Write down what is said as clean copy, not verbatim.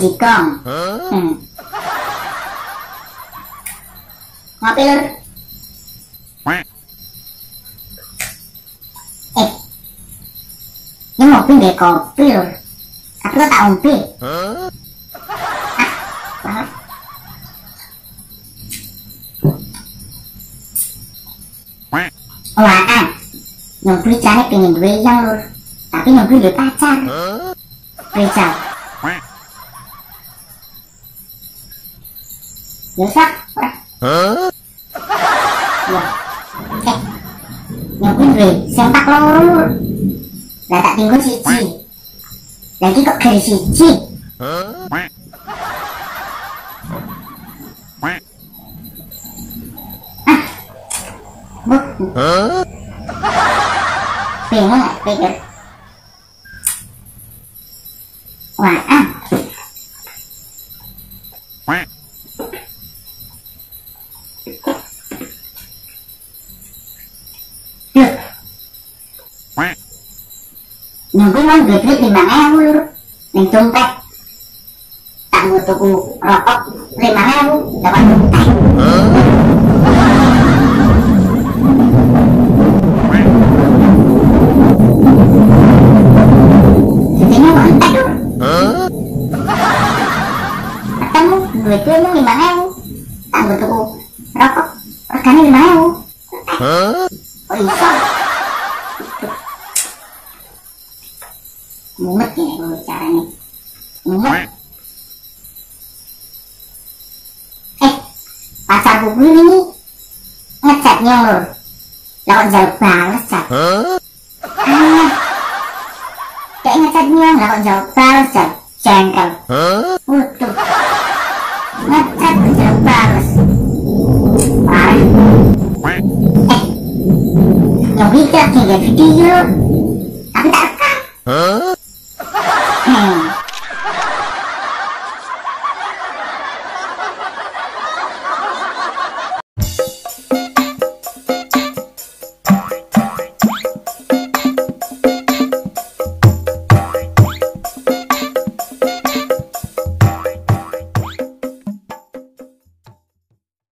jikong. Ngopi lur. Ini ngopi nggak kopi lur. Tapi lo tak umpi. Wah, Nyobli jane pengen duwe yang lur. Tapi Nyobli duwe pacar. Reza. Yosak. Ya. Nyobli duwe sempak lur. Lah tak tinggal siji. Lagi kok dari siji. Bingung gak pikir. Wah, Duh. Nyobli mau duit 5.000 lur. Ning dompet. Tak mau tuku rokok 5.000 dapat dompet. Ketemu duitnya emang 5.000. Tak mau tuku rokok regane 5.000. Oh iso. Mumet ya kalau caranya. Mumet. Pacarku ini ngechatnya lur. Lah kok jauh bales chat. Kayak ngechatnya lah kok jauh bales chat. Jengkel. Waduh. Ngechat jauh bales. Parah. Yang bikin video